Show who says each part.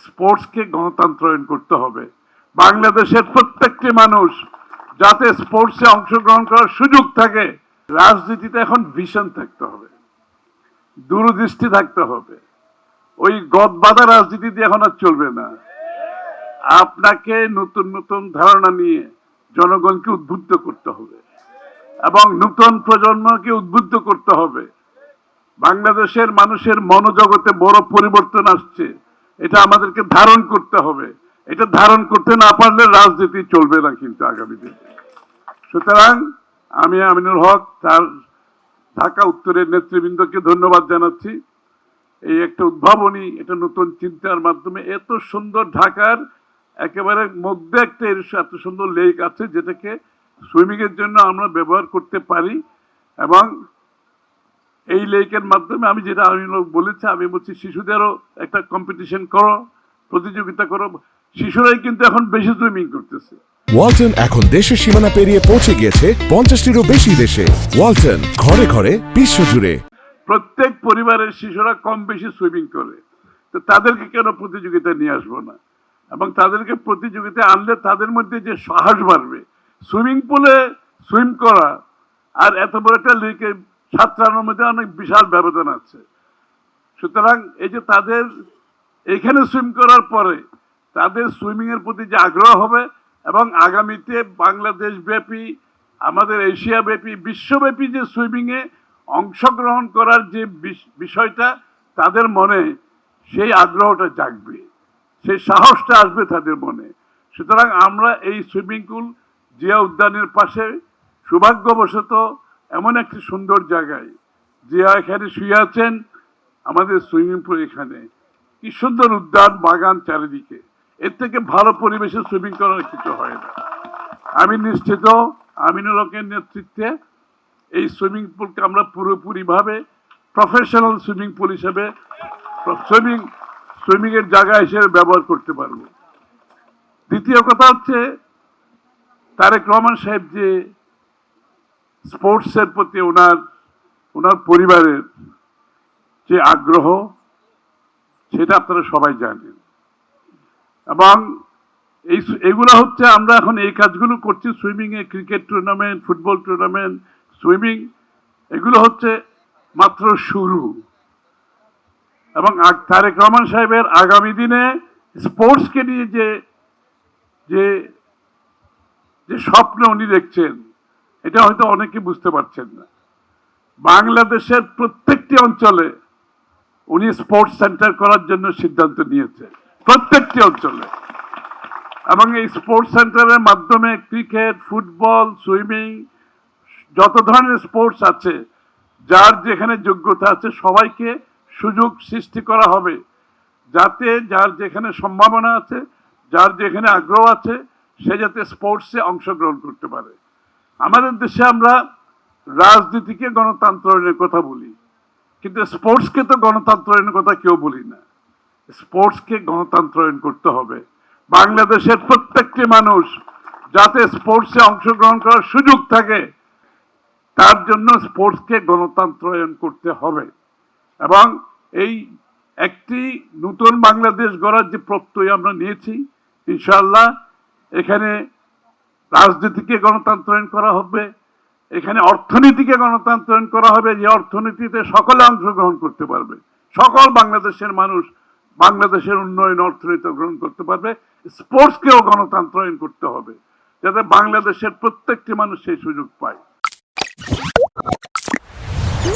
Speaker 1: স্পোর্টসকে গণতন্ত্রায়ন করতে হবে। বাংলাদেশের প্রত্যেকটি মানুষ যাতে স্পোর্টসে অংশগ্রহণ করার সুযোগ থাকে। রাজনীতিতে এখন ভিশন থাকতে হবে, দূরদৃষ্টি থাকতে হবে। ওই গদবাঁধা রাজনীতি দিয়ে এখন আর চলবে না। আপনাকে নতুন নতুন ধারণা নিয়ে জনগণকে উদ্বুদ্ধ করতে হবে এবং নতুন প্রজন্মকে উদ্বুদ্ধ করতে হবে। বাংলাদেশের মানুষের মনোজগতে বড় পরিবর্তন আসছে, এটা আমাদেরকে ধারণ করতে হবে। এটা ধারণ করতে না পারলে রাজনীতি চলবে না কিন্তু আগামী দিনে। সুতরাং আমি আমিনুল হক তার ঢাকা উত্তরের নেতৃবৃন্দকে ধন্যবাদ জানাচ্ছি। এই একটা উদ্ভাবনী, এটা নতুন চিন্তার মাধ্যমে এত সুন্দর ঢাকার একেবারে মধ্যে একটা এত সুন্দর লেক আছে যেটাকে সুইমিং এর জন্য আমরা ব্যবহার করতে পারি। এবং এই লেকের মাধ্যমে আমি যেটা আমিনুল বলেছি, আমি বলছি শিশুদেরও একটা কম্পিটিশন করো, প্রতিযোগিতা করো। শিশুরাই কিন্তু এখন বেশি সুইমিং করতেছে।
Speaker 2: ওয়ালটন এখন দেশের সীমানা পেরিয়ে পৌঁছে গিয়েছে 50টিরও বেশি দেশে। ওয়ালটন, ঘরে ঘরে বিশ্বজুড়ে।
Speaker 1: প্রত্যেক পরিবারের শিশুরা কম বেশি সুইমিং করে, তো তাদেরকে কেন প্রতিযোগিতায় নিয়ে আসবো না? এবং তাদেরকে প্রতিযোগিতায় আনলে তাদের মধ্যে যে সাহস বাড়বে। সুইমিং পুলে সুইম করা আর এত বড় একটা লেকে সাঁতরানোর মধ্যে অনেক বিশাল ব্যবধান আছে। সুতরাং এই যে তাদের এখানে সুইম করার পরে তাদের সুইমিং এর প্রতি যে আগ্রহ হবে এবং আগামীতে বাংলাদেশ ব্যাপী, আমাদের এশিয়া ব্যাপী, বিশ্বব্যাপী যে সুইমিং এ অংশগ্রহণ করার যে বিষয়টা তাদের মনে, সেই আগ্রহটা জাগবে, সেই সাহসটা আসবে তাদের মনে। সুতরাং আমরা এই সুইমিং পুল জিয়া উদ্যানের পাশে সৌভাগ্যবশত এমন একটি সুন্দর জায়গায়, জিয়া এখানে শুয়ে আছেন, আমাদের সুইমিং পুল এখানে, কি সুন্দর উদ্যান বাগান চারিদিকে। এর থেকে ভালো পরিবেশে সুইমিং করার কিছু হয় না। আমি নিশ্চিত আমিনুল হকের নেতৃত্বে এই সুইমিং পুলকে আমরা পুরোপুরিভাবে প্রফেশনাল সুইমিং পুল হিসেবে সুইমিং এর জায়গা হিসেবে ব্যবহার করতে পারবো। দ্বিতীয় কথা হচ্ছে তারেক রহমান সাহেব যে স্পোর্টসের প্রতি ওনার পরিবারের যে আগ্রহ, সেটা আপনারা সবাই জানেন। এবং এইগুলো হচ্ছে আমরা এখন এই কাজগুলো করছি সুইমিং এ, cricket tournament, football tournament, swimming, এগুলো হচ্ছে মাত্র শুরু। এবং তারেক রহমান সাহেবের আগামী দিনে স্পোর্টসকে নিয়ে যে যে স্বপ্ন উনি দেখছেন, এটা হয়তো অনেকে বুঝতে পারছেন না। বাংলাদেশের প্রত্যেকটি অঞ্চলে উনি স্পোর্টস সেন্টার করার জন্য সিদ্ধান্ত নিয়েছে, প্রত্যেকটি অঞ্চলে। এবং এই স্পোর্টস সেন্টারের মাধ্যমে ক্রিকেট, ফুটবল, সুইমিং, যত ধরনের স্পোর্টস আছে, যার যেখানে যোগ্যতা আছে সবাইকে সুযোগ সৃষ্টি করা হবে, যাতে যার যেখানে সম্ভাবনা আছে, যার যেখানে আগ্রহ আছে, সে যাতে স্পোর্টসে অংশগ্রহণ করতে পারে। আমাদের দেশে আমরা রাজনীতিকে গণতন্ত্রায়নের কথা বলি, কিন্তু স্পোর্টসকে তো গণতন্ত্রায়নের কথা কেউ বলি না। স্পোর্টসকে গণতন্ত্রায়ন করতে হবে। বাংলাদেশের প্রত্যেকটি মানুষ যাতে স্পোর্টসে অংশগ্রহণ করার সুযোগ থাকে, তার জন্য স্পোর্টসকে গণতন্ত্রায়ন করতে হবে। এবং এই একটি নতুন বাংলাদেশ গড়ার যে প্রত্যয় আমরা নিয়েছি, ইনশাআল্লাহ এখানে রাজনীতিকে গণতন্ত্রায়ন করা হবে, এখানে অর্থনীতিকে গণতন্ত্রায়ন করা হবে, যে অর্থনীতিতে সকলে অংশগ্রহণ করতে পারবে, সকল বাংলাদেশের মানুষ বাংলাদেশের উন্নয়ন অর্থনীতি গ্রহণ করতে পারবে। স্পোর্টসকেও গণতন্ত্রায়ন করতে হবে যাতে বাংলাদেশের প্রত্যেকটি মানুষ সেই সুযোগ পায়।